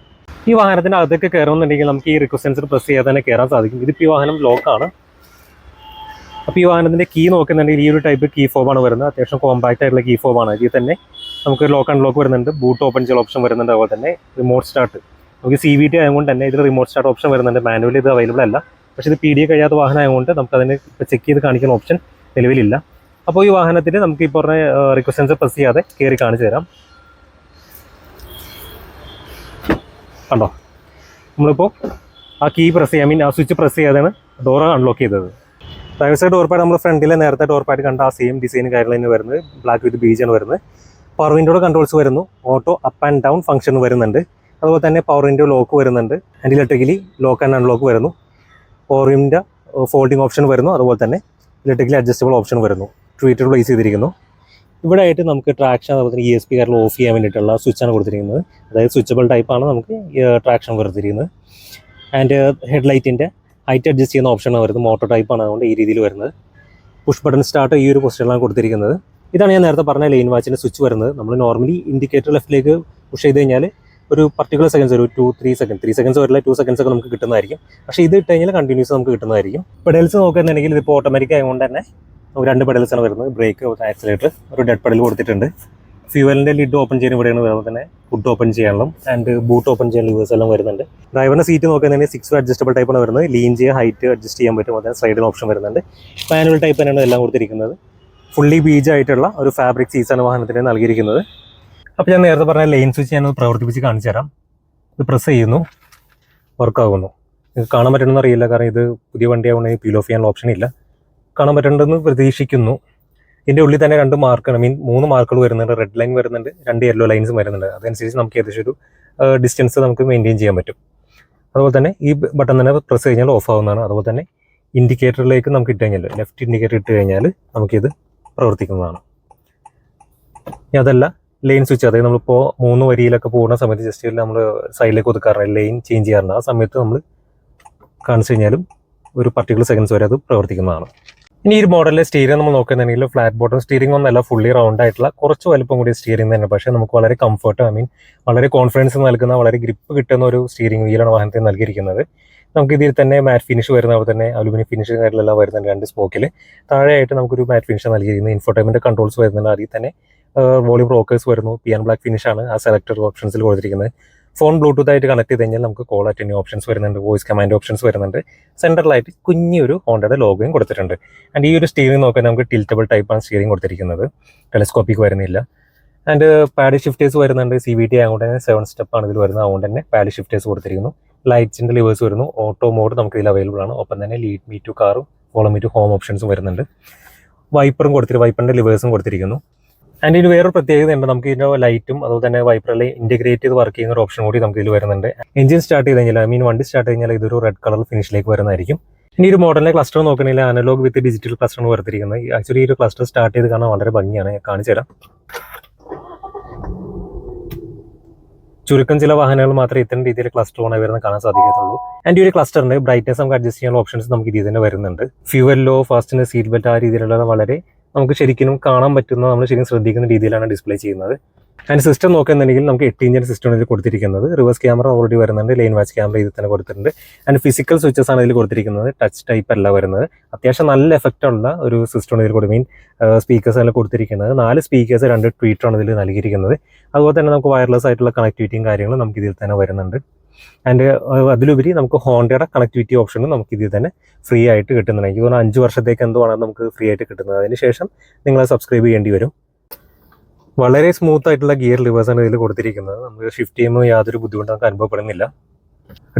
ഈ വാഹനത്തിൻ്റെ അകത്തേക്ക് കയറുന്നുണ്ടെങ്കിൽ നമുക്ക് ഈ റിക്വസ്റ്റ് സെൻസർ പ്രസ് ചെയ്യാതെ തന്നെ കയറാൻ സാധിക്കും. ഇതിപ്പോൾ ഈ വാഹനം ലോക്കാണ്. അപ്പോൾ ഈ വാഹനത്തിൻ്റെ കീ നോക്കുന്നുണ്ടെങ്കിൽ ഈ ഒരു ടൈപ്പ് കീ ഫോമാണ് വരുന്നത്. അത്യാവശ്യം കോമ്പാക്റ്റ് ആയിട്ടുള്ള കീ ഫോമാണ്. ഇതിൽ തന്നെ നമുക്ക് ലോക്ക് അൺലോക്ക് വരുന്നുണ്ട്, ബൂട്ട് ഓപ്പൺ ചെയ്യാൻ ഓപ്ഷൻ വരുന്നുണ്ട്. അതുപോലെ തന്നെ റിമോട്ട് സ്റ്റാർട്ട് നമുക്ക് CVT ആയതുകൊണ്ട് തന്നെ ഇതിൽ റിമോട്ട് സ്റ്റാർട്ട് ഓപ്ഷൻ വരുന്നുണ്ട്. മാനുവലി ഇത് അവൈലബിൾ അല്ല. പക്ഷേ ഇത് PDA കഴിയാത്ത വാഹനം ആയതുകൊണ്ട് നമുക്ക് അതിന് ഇപ്പോൾ ചെക്ക് ചെയ്ത് കാണിക്കുന്ന ഓപ്ഷൻ നിലവിലില്ല. അപ്പോൾ ഈ വാഹനത്തിൽ നമുക്ക് ഈ പറഞ്ഞ റിക്വസ്റ്റ് സെൻസർ പ്രസ് ചെയ്യാതെ കയറി കാണിച്ചു തരാം. കണ്ടോ, നമ്മളിപ്പോൾ ആ കീ പ്രസ് ചെയ്യാൻ ആ സ്വിച്ച് പ്രസ് ചെയ്യാതെയാണ് ഡോർ അൺലോക്ക് ചെയ്തത്. ഡ്രൈവർ സൈഡ് ഡോർ പാഡ് നമ്മൾ ഫ്രണ്ടിലെ നേരത്തെ ഡോർ പാഡ് കണ്ട ആ സെയിം ഡിസൈൻ കാര്യങ്ങൾ വരുന്നത്. ബ്ലാക്ക് വിത്ത് ബീജാണ് വരുന്നത്. പവർ വിൻഡോയുടെ കൺട്രോൾസ് വരുന്നു. Auto up and down function വരുന്നുണ്ട്. അതുപോലെ തന്നെ പവർ വിൻഡോ ലോക്ക് വരുന്നുണ്ട്. And electrically lock and unlock വരുന്നു. പവർ വിൻഡോ ഫോൾഡിംഗ് ഓപ്ഷൻ വരുന്നു. അതുപോലെ തന്നെ ഇലക്ട്രിക്കലി അഡ്ജസ്റ്റബിൾ ഓപ്ഷൻ വരുന്നു. ട്വീറ്റർ പ്ലേസ് ചെയ്തിരിക്കുന്നു. ഇവിടെ ആയിട്ട് നമുക്ക് ട്രാക്ഷൻ അതുപോലെ തന്നെ ESP കാറിൽ ഓഫ് ചെയ്യാൻ വേണ്ടിയിട്ടുള്ള സ്വിച്ചാണ് കൊടുത്തിരിക്കുന്നത്. അതായത് സ്വിച്ചബിൾ ടൈപ്പാണ് നമുക്ക് ട്രാക്ഷൻ കൊടുത്തിരിക്കുന്നത്. ആൻഡ് ഹെഡ്ലൈറ്റിൻ്റെ ഹൈറ്റ് അഡ്ജസ്റ്റ് ചെയ്യുന്ന ഓപ്ഷനാണ് വരുന്നത്. മോട്ടോർ ടൈപ്പാണ്, അതുകൊണ്ട് ഈ രീതിയിൽ വരുന്നത്. പുഷ് ബട്ടൺ സ്റ്റാർട്ട് ഈ ഒരു പൊസിഷനിലാണ് കൊടുത്തിരിക്കുന്നത്. ഇതാണ് ഞാൻ നേരത്തെ പറഞ്ഞ ലെയിൻ വാച്ചിൻ്റെ സ്വിച്ച് വരുന്നത്. നമ്മൾ നോർമലി ഇൻഡിക്കേറ്റർ ലെഫ്റ്റിലേക്ക് പുഷ് ചെയ്ത് കഴിഞ്ഞാൽ ഒരു പർട്ടിക്കുലർ സെക്കൻഡ്സ്, ഒരു 2-3 സെക്കൻഡ്, 3 സെക്കൻഡ്സ് വരില്ല, 2 സെക്കൻഡ്സ് ഒക്കെ നമുക്ക് കിട്ടുന്നതായിരിക്കും. പക്ഷേ ഇത് ഇട്ട് കഴിഞ്ഞാൽ കണ്ടിന്യൂസ് നമുക്ക് കിട്ടുന്നതായിരിക്കും. പെഡൽസ് നോക്കുകയാണെന്നുണ്ടെങ്കിൽ ഇതിപ്പോൾ ഓട്ടോമാറ്റിക് ആയതുകൊണ്ട് തന്നെ 2 പെഡൽസാണ് വരുന്നത്. ബ്രേക്ക്, ആക്സിലേറ്റർ, ഒരു ഡെഡ് പെഡൽ കൊടുത്തിട്ടുണ്ട്. ഫ്യൂവലിൻ്റെ ലിഡ് ഓപ്പൺ ചെയ്യാൻ ഇവിടെയാണ് വരുന്നത്. തന്നെ ഫുഡ് ഓപ്പൺ ചെയ്യാനുള്ള ആൻഡ് ബൂട്ട് ഓപ്പൺ ചെയ്യാൻ ലിവേഴ്സ് എല്ലാം വരുന്നുണ്ട്. ഡ്രൈവറിൻ്റെ സീറ്റ് നോക്കുകയാണെങ്കിൽ 6 അഡ്ജസ്റ്റബിൾ ടൈപ്പാണ് വരുന്നത്. ലീൻ ചെയ്യുക, ഹൈറ്റ് അഡ്ജസ്റ്റ് ചെയ്യാൻ പറ്റും. അതിന് സൈഡിൽ ഓപ്ഷൻ വരുന്നുണ്ട്. മാനുവൽ ടൈപ്പ് തന്നെയാണ് എല്ലാം കൊടുത്തിരിക്കുന്നത്. ഫുള്ളി ബീജായിട്ടുള്ള ഒരു ഫാബ്രിക് സീസാണ് വാഹനത്തിന് നൽകിയിരിക്കുന്നത്. അപ്പോൾ ഞാൻ നേരത്തെ പറഞ്ഞ ലൈൻ സ്വിച്ച് ഞാനത് പ്രവർത്തിപ്പിച്ച് കാണിച്ചു തരാം. ഇത് പ്രസ് ചെയ്യുന്നു, വർക്കാകുന്നു. നിങ്ങൾക്ക് കാണാൻ പറ്റണമെന്ന് അറിയില്ല, കാരണം ഇത് പുതിയ വണ്ടിയാവുകയാണെങ്കിൽ പീൽ ഓഫ് ചെയ്യാനുള്ള ഓപ്ഷൻ ഇല്ല. കാണാൻ പറ്റേണ്ടെന്ന് പ്രതീക്ഷിക്കുന്നു. ഇതിൻ്റെ ഉള്ളിൽ തന്നെ 2 മാർക്കാണ്, 3 മാർക്കുകൾ വരുന്നുണ്ട്. റെഡ് ലൈൻ വരുന്നുണ്ട്, 2 യെല്ലോ ലൈൻസും വരുന്നുണ്ട്. അതനുസരിച്ച് നമുക്ക് ഏകദേശം ഒരു ഡിസ്റ്റൻസ് നമുക്ക് മെയിൻറ്റെയിൻ ചെയ്യാൻ പറ്റും. അതുപോലെ തന്നെ ഈ ബട്ടൺ തന്നെ പ്രസ് കഴിഞ്ഞാൽ ഓഫ് ആവുന്നതാണ്. അതുപോലെ തന്നെ ഇൻഡിക്കേറ്ററിലേക്ക് നമുക്ക് ഇട്ട് കഴിഞ്ഞാൽ, ലെഫ്റ്റ് ഇൻഡിക്കേറ്റർ ഇട്ട് കഴിഞ്ഞാൽ നമുക്കിത് പ്രവർത്തിക്കുന്നതാണ്. ഇനി അതല്ല, ലൈൻ സ്വിച്ച്, അതായത് നമ്മളിപ്പോൾ 3 വരിയിലൊക്കെ പോകുന്ന സമയത്ത് ജസ്റ്റ് നമ്മൾ സൈഡിലേക്ക് ഒതുക്കാറുണ്ട്, ലൈൻ ചേഞ്ച് ചെയ്യാറുണ്ട്. ആ സമയത്ത് നമ്മൾ കാണിച്ചു കഴിഞ്ഞാലും ഒരു പർട്ടിക്കുലർ സെക്കൻഡ്സ് വരെ അത് പ്രവർത്തിക്കുന്നതാണ്. ഇനി ഈ മോഡലിലെ സ്റ്റിയറിംഗ് നമ്മൾ നോക്കുന്നുണ്ടെങ്കിൽ ഫ്ലാറ്റ് ബോട്ടം സ്റ്റിയറിംഗ് ഒന്നല്ല, ഫുള്ളി റൗണ്ട് ആയിട്ടുള്ള കുറച്ച് വലുപ്പം കൂടിയ സ്റ്റിയറിംഗ് തന്നെ. പക്ഷേ നമുക്ക് വളരെ കംഫർട്ട്, വളരെ കോൺഫിഡൻസ് നൽകുന്ന, വളരെ ഗ്രിപ്പ് കിട്ടുന്ന ഒരു സ്റ്റിയറിംഗ് വീലാണ് വാഹനത്തിൽ നൽകിയിരിക്കുന്നത്. നമുക്ക് ഇതിൽ തന്നെ മാറ്റ് ഫിനിഷ് വരുന്ന, അതുപോലെ തന്നെ അലുമിനിയം ഫിനിഷ് കാര്യങ്ങളെല്ലാം വരുന്നുണ്ട്. 2 സ്പോക്കിൽ താഴെയായിട്ട് നമുക്കൊരു മാറ്റ് ഫിനിഷ് നൽകിയിരിക്കുന്നത്. ഇൻഫോടൈൻമെന്റ് കൺട്രോൾസ് വരുന്നുണ്ട്. അതിൽ തന്നെ വോളിയം റോക്കേഴ്സ് വരുന്നു. പിയാനോ ബ്ലാക്ക് ഫിനിഷാണ് ആ സെലക്ടർ ഓപ്ഷൻസിൽ കൊടുത്തിരിക്കുന്നത്. ഫോൺ ബ്ലൂടൂത്ത് ആയിട്ട് കണക്ട് ചെയ്ത് കഴിഞ്ഞാൽ നമുക്ക് കോൾ അറ്റൻഡ് ഓപ്ഷൻസ് വരുന്നുണ്ട്, വോയിസ് കമാൻഡ് ഓപ്ഷൻസ് വരുന്നുണ്ട്. സെൻട്രലായിട്ട് കുഞ്ഞൊരു ഹോണ്ടയുടെ ലോഗോയും കൊടുത്തിട്ടുണ്ട്. ആൻഡ് ഈ ഒരു സ്റ്റിയറിംഗ് നോക്കാൻ നമുക്ക് ടിൽറ്റബിൾ ടൈപ്പാണ് സ്റ്റിയറിംഗ് കൊടുത്തിരിക്കുന്നത്, ടെലസ്കോപ്പിക് വരുന്നില്ല. ആൻഡ് പാഡ് ഷിഫ്റ്റേഴ്സ് വരുന്നുണ്ട്. CVT ആയതുകൊണ്ട് തന്നെ 7 സ്റ്റെപ്പാണ് ഇതിൽ വരുന്നത്. അതുകൊണ്ട് തന്നെ പാഡ് ഷിഫ്റ്റേഴ്സ് കൊടുത്തിരിക്കുന്നു. ലൈറ്റ്സിൻ്റെ ലിവേഴ്സ് വരുന്നു. ഓട്ടോ മോഡ് നമുക്ക് ഇതിൽ അവൈലബിൾ ആണ്. ഒപ്പം തന്നെ ലീഡ് മീ ടു കാറും ഫോളോ മീ ടു ഹോം ഓപ്ഷൻസും വരുന്നുണ്ട്. വൈപ്പറും വൈപ്പറിൻ്റെ ലിവേഴ്സും കൊടുത്തിരിക്കുന്നു. ആൻഡ് ഇതിന് വേറൊരു പ്രത്യേകത ഉണ്ട്, നമുക്ക് ഇതിൻ്റെ ലൈറ്റും അതുപോലെ തന്നെ വൈപ്പറിൽ ഇൻറ്റഗ്രേറ്റ് ചെയ്ത് വർക്ക് ചെയ്യുന്ന ഒരു ഓപ്ഷൻ കൂടി നമുക്ക് ഇതിൽ വരുന്നുണ്ട്. എഞ്ചിൻ സ്റ്റാർട്ട് ചെയ്ത് കഴിഞ്ഞാൽ, വണ്ടി സ്റ്റാർട്ട് കഴിഞ്ഞാൽ ഇതൊരു റെഡ് കളർ ഫിനിഷിലേക്ക് വരുന്നതായിരിക്കും. ഇനി ഒരു മോഡലിന്റെ ക്ലസ്റ്റർ നോക്കണമെങ്കിൽ അനലോഗ് വിത്ത് ഡിജിറ്റൽ ക്ലസ്റ്റർ ആണ് വരുത്തിയിരിക്കുന്നത്. ആക്ച്വലി ഈ ഒരു ക്ലസ്റ്റർ സ്റ്റാർട്ട് ചെയ്ത് കാണാൻ വളരെ ഭംഗിയാണ്. ഞാൻ കാണിച്ചു തരാം. ചുരുക്കം ചില വാഹനങ്ങൾ മാത്രമേ ഇത്തരം രീതിയിൽ ക്ലസ്റ്റർ ഓൺ ആയി വരുന്ന കാണാൻ സാധിക്കത്തുള്ളൂ. ആൻഡ് ഈ ഒരു ക്ലസ്റ്ററിന്റെ ബ്രൈറ്റ്നസ് നമുക്ക് അഡ്ജസ്റ്റ് ചെയ്യാനുള്ള ഓപ്ഷൻസ് നമുക്ക് ഇതിൽ തന്നെ വരുന്നുണ്ട്. Fuel law, fastness, seat belt ആ രീതിയിലുള്ള വളരെ നമുക്ക് ശരിക്കും കാണാൻ പറ്റുന്ന, നമ്മൾ ശരിക്കും ശ്രദ്ധിക്കുന്ന രീതിയിലാണ് ഡിസ്പ്ലേ ചെയ്യുന്നത്. ആൻഡ് സിസ്റ്റം നോക്കുന്നുണ്ടെങ്കിൽ നമുക്ക് 8 ഇഞ്ചിന്റെ സിസ്റ്റമാണ് ഇതിൽ കൊടുത്തിരിക്കുന്നത്. റിവേഴ്സ് ക്യാമറ ഓൾറെഡി വരുന്നുണ്ട്, ലൈൻ വാച്ച് ക്യാമറ ഇതിൽ തന്നെ കൊടുത്തിട്ടുണ്ട്. ആൻഡ് ഫിസിക്കൽ സ്വിച്ചസ് ആണ് ഇതിൽ കൊടുത്തിരിക്കുന്നത്, ടച്ച് ടൈപ്പ് അല്ല വരുന്നത്. അത്യാവശ്യം നല്ല എഫക്റ്റ് ഉള്ള ഒരു സിസ്റ്റമാണ് ഇതിൽ കൊടുക്കും. സ്പീക്കേഴ്സ് എല്ലാം കൊടുത്തിരിക്കുന്നത് 4 സ്പീക്കേഴ്സ് 2 ട്വീറ്ററാണ് ഇതിൽ നൽകിയിരിക്കുന്നത്. അതുപോലെ തന്നെ നമുക്ക് വയർലെസ് ആയിട്ടുള്ള കണക്ടിവിറ്റിയും കാര്യങ്ങളും നമുക്ക് ഇതിൽ തന്നെ വരുന്നുണ്ട്. ആൻഡ് അതിലുപരി നമുക്ക് ഹോണ്ടയുടെ കണക്ടിവിറ്റി ഓപ്ഷനും നമുക്ക് ഇതിൽ തന്നെ ഫ്രീ ആയിട്ട് കിട്ടുന്നുണ്ട്. എനിക്ക് തോന്നുന്നു 5 വർഷത്തേക്ക് എന്തുവാണ് നമുക്ക് ഫ്രീ ആയിട്ട് കിട്ടുന്നത്. അതിനുശേഷം നിങ്ങൾ സബ്സ്ക്രൈബ് ചെയ്യേണ്ടി വരും. വളരെ സ്മൂത്ത് ആയിട്ടുള്ള ഗിയർ ലിവേഴ്സാണ് ഇതിൽ കൊടുത്തിരിക്കുന്നത്. നമുക്ക് ഷിഫ്റ്റ് ചെയ്യുമ്പോൾ യാതൊരു ബുദ്ധിമുട്ടും നമുക്ക് അനുഭവപ്പെടുന്നില്ല.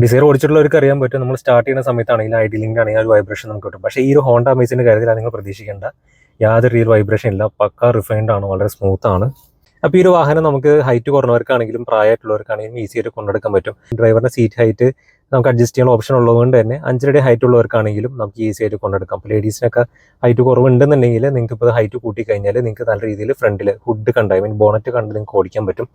ഡിസൈർ ഓടിച്ചിട്ടുള്ളവർക്ക് അറിയാൻ പറ്റും, നമ്മൾ സ്റ്റാർട്ട് ചെയ്യുന്ന സമയത്താണെങ്കിൽ ഐഡിലിംഗ് ആണെങ്കിൽ ആ ഒരു വൈബ്രേഷൻ നമുക്ക് കിട്ടും. പക്ഷേ ഈ ഒരു ഹോണ്ട അമേസിൻ്റെ കാര്യത്തിൽ നിങ്ങൾ പ്രതീക്ഷിക്കേണ്ട, യാതൊരു റിയൽ വൈബ്രേഷൻ ഇല്ല. പക്ക റിഫൈൻഡ് ആണ്, വളരെ സ്മൂത്ത് ആണ്. അപ്പോൾ ഈ ഒരു വാഹനം നമുക്ക് ഹൈറ്റ് കുറഞ്ഞവർക്കാണെങ്കിലും പ്രായമായിട്ടുള്ളവർക്കാണെങ്കിലും ഈസി ആയിട്ട് കൊണ്ടെടുക്കാൻ പറ്റും. ഡ്രൈവറിൻ്റെ സീറ്റ് ഹൈറ്റ് നമുക്ക് അഡ്ജസ്റ്റ് ചെയ്യാനുള്ള ഓപ്ഷൻ ഉള്ളതുകൊണ്ട് തന്നെ 5 അടി ഹൈറ്റ് ഉള്ളവർക്കാണെങ്കിലും നമുക്ക് ഈസി ആയിട്ട് കൊണ്ടെടുക്കാം. അപ്പോൾ ലേഡീസിനൊക്കെ ഹൈറ്റ് കുറവുണ്ടെന്നുണ്ടെങ്കിൽ നിങ്ങൾക്ക് ഇപ്പോൾ ഹൈറ്റ് കൂട്ടി കഴിഞ്ഞാൽ നിങ്ങൾക്ക് നല്ല രീതിയിൽ ഫ്രണ്ടിൽ ഹുഡ് കണ്ട്, ബോണറ്റ് കണ്ട് നിങ്ങൾക്ക് ഓടിക്കാൻ പറ്റും.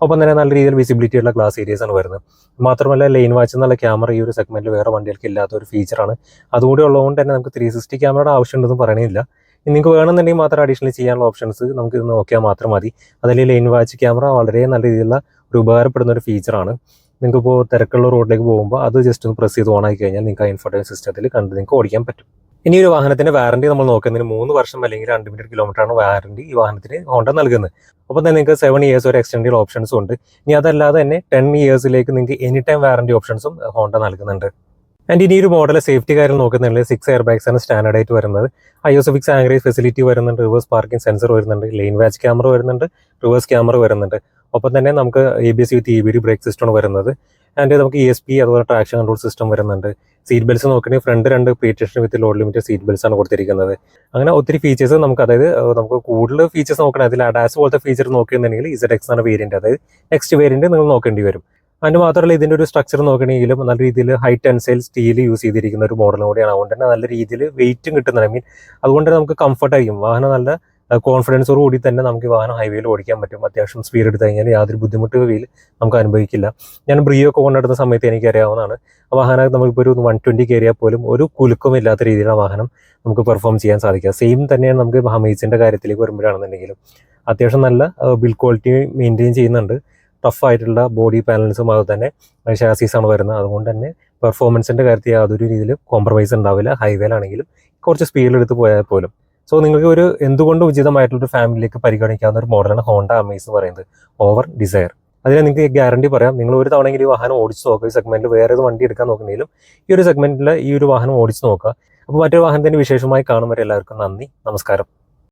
ഒപ്പം തന്നെ നല്ല രീതിയിൽ വിസിബിലിറ്റി ഉള്ള ഗ്ലാസ് ഏരിയസ് ആണ് വരുന്നത്. മാത്രമല്ല ലൈൻ വാച്ച് എന്നുള്ള ക്യാമറ ഈ ഒരു സെഗ്മെന്റിൽ വേറെ വണ്ടികൾക്ക് ഇല്ലാത്ത ഒരു ഫീച്ചറാണ്. അതുകൂടി ഉള്ളതുകൊണ്ട് തന്നെ നമുക്ക് 360 ക്യാമറയുടെ ആവശ്യമുണ്ടെന്ന് പറയണില്ല. നിങ്ങൾക്ക് വേണമെന്നുണ്ടെങ്കിൽ മാത്രം അഡീഷണൽ ചെയ്യാനുള്ള ഓപ്ഷൻസ് നമുക്ക് ഇത് നോക്കിയാൽ മാത്രം മതി. അതിൽ ലൈൻ വാച്ച് ക്യാമറ വളരെ നല്ല രീതിയിലുള്ള ഒരു ഉപകാരപ്പെടുന്ന ഒരു ഫീച്ചറാണ്. നിങ്ങൾക്ക് ഇപ്പോൾ തിരക്കുള്ള റോഡിലേക്ക് പോകുമ്പോൾ അത് ജസ്റ്റ് ഒന്ന് പ്രസ് ചെയ്ത് ഓൺ ആക്കി കഴിഞ്ഞാൽ നിങ്ങൾക്ക് ആ ഇൻഫോർട്ടൈൻമെന്റ് സിസ്റ്റത്തിൽ കണ്ട് നിങ്ങൾക്ക് ഓടിക്കാൻ പറ്റും. ഇനി ഒരു വാഹനത്തിന്റെ വാറണ്ടി നമ്മൾ നോക്കുന്നതിന് 3 വർഷം അല്ലെങ്കിൽ 2 കിലോമീറ്ററാണ് വാറണ്ടി ഈ വാഹനത്തിന് ഹോണ്ട നൽകുന്നത്. അപ്പോൾ തന്നെ നിങ്ങൾക്ക് 7 ഇയേഴ്സ് ഒരു എക്സ്റ്റൻഡ് ഓപ്ഷൻസും ഉണ്ട്. ഇനി അതല്ലാതെ തന്നെ 10 ഇയേഴ്സിലേക്ക് നിങ്ങൾക്ക് എനി ടൈം വാറണ്ടി ഓപ്ഷൻസും ഹോണ്ട നൽകുന്നുണ്ട്. ആൻഡ് ഇനി ഒരു മോഡൽ സേഫ്റ്റി കാര്യം നോക്കുന്നുണ്ടെങ്കിൽ 6 എയർ ബാഗ്സ് ആണ് സ്റ്റാൻഡേർഡ് ആയിട്ട് വരുന്നത്. ISOFIX ആംഗ്ലേജ് ഫെസിലിറ്റി വരുന്നുണ്ട്, റിവേഴ്സ് പാർക്കിംഗ് സെൻസർ വരുന്നുണ്ട്, ലൈൻ വാച്ച് ക്യാമറ വരുന്നുണ്ട്, റിവേഴ്സ് ക്യാമറ വരുന്നുണ്ട്. ഒപ്പം തന്നെ നമുക്ക് ABS വിത്ത് EBD ബ്രേക്ക് സിസ്റ്റമാണ് വരുന്നത്. ആൻഡ് നമുക്ക് ESP അതുപോലെ ട്രാക്ഷൻ കൺട്രോൾ സിസ്റ്റം വരുന്നുണ്ട്. സീറ്റ് ബെൽറ്റ്സ് നോക്കുകയാണെങ്കിൽ ഫ്രണ്ട് 2 പ്രീറ്റേഷൻ വിത്ത് ലോഡ് ലിമിറ്റഡ് സീറ്റ് ബെൽറ്റ്സ് ആണ് കൊടുത്തിരിക്കുന്നത്. അങ്ങനെ ഒത്തിരി ഫീച്ചേഴ്സ് നമുക്ക്, അതായത് നമുക്ക് കൂടുതൽ ഫീച്ചേഴ്സ് നോക്കണം. അതിൽ അഡാസ് പോലത്തെ ഫീച്ചർ നോക്കുകയാണെന്നുണ്ടെങ്കിൽ ZX ആണ് വേരിയന്റ്, അതായത് നെക്സ്റ്റ് വേരിയന്റ് നിങ്ങൾ നോക്കേണ്ടി വരും. അതിന് മാത്രമല്ല ഇതിൻ്റെ ഒരു സ്ട്രക്ചർ നോക്കണമെങ്കിലും നല്ല രീതിയിൽ ഹൈറ്റ് ടെൻസൈൽ സ്റ്റീൽ യൂസ് ചെയ്തിരിക്കുന്ന ഒരു മോഡലും കൂടിയാണ്. അതുകൊണ്ട് തന്നെ നല്ല രീതിയിൽ വെയിറ്റും കിട്ടുന്നത്. അതുകൊണ്ട് തന്നെ നമുക്ക് കംഫർട്ട് ആയിരിക്കും. വാഹനം നല്ല കോൺഫിഡൻസോട് കൂടി തന്നെ നമുക്ക് വാഹനം ഹൈവേയിൽ ഓടിക്കാൻ പറ്റും. അത്യാവശ്യം സ്പീഡ് എടുത്ത് കഴിഞ്ഞാൽ യാതൊരു ബുദ്ധിമുട്ട് നമുക്ക് അനുഭവിക്കില്ല. ഞാൻ ബ്രിയോ ഒക്കെ കൊണ്ടെടുത്ത സമയത്ത് എനിക്കറിയാവുന്നതാണ്. ആ വാഹനം നമുക്കിപ്പോൾ ഒരു 120 കയറിയാൽ പോലും ഒരു കുലുക്കം ഇല്ലാത്ത രീതിയിലുള്ള വാഹനം നമുക്ക് പെർഫോം ചെയ്യാൻ സാധിക്കുക. സെയിം തന്നെയാണ് നമുക്ക് ഹമീസിൻ്റെ കാര്യത്തിലേക്ക് വരുമ്പോഴാണെന്നുണ്ടെങ്കിലും അത്യാവശ്യം നല്ല ബിൽഡ് ക്വാളിറ്റി മെയിൻറ്റെയിൻ ചെയ്യുന്നുണ്ട്. ടഫ് ആയിട്ടുള്ള ബോഡി പാനൽസും അതുപോലെ തന്നെ ഷാസീസാണ് വരുന്നത്. അതുകൊണ്ട് തന്നെ പെർഫോമൻസിൻ്റെ കാര്യത്തിൽ യാതൊരു രീതിയിൽ കോംപ്രമൈസ് ഉണ്ടാവില്ല. ഹൈവേയിലാണെങ്കിലും കുറച്ച് സ്പീഡിലെടുത്ത് പോയാൽ പോലും. സോ നിങ്ങൾക്ക് ഒരു എന്തുകൊണ്ടും ഉചിതമായിട്ടുള്ളൊരു ഫാമിലിയിലേക്ക് പരിഗണിക്കാവുന്ന ഒരു മോഡലാണ് ഹോണ്ട അമേസ് എന്ന് പറയുന്നത്, ഓവർ ഡിസയർ. അതിന് നിങ്ങൾക്ക് ഗ്യാരണ്ടി പറയാം, നിങ്ങൾ ഒരു തവണയെങ്കിലും ഈ വാഹനം ഓടിച്ച് നോക്കുക. ഈ സെഗ്മെന്റിൽ വേറെ ഏത് വണ്ടി എടുക്കാൻ നോക്കുന്നെങ്കിലും ഈ ഒരു സെഗ്മെന്റിൽ ഈ ഒരു വാഹനം ഓടിച്ച് നോക്കുക. അപ്പോൾ മറ്റൊരു വാഹനത്തിൻ്റെ വിശേഷമായി കാണും വരെ എല്ലാവർക്കും നന്ദി, നമസ്കാരം.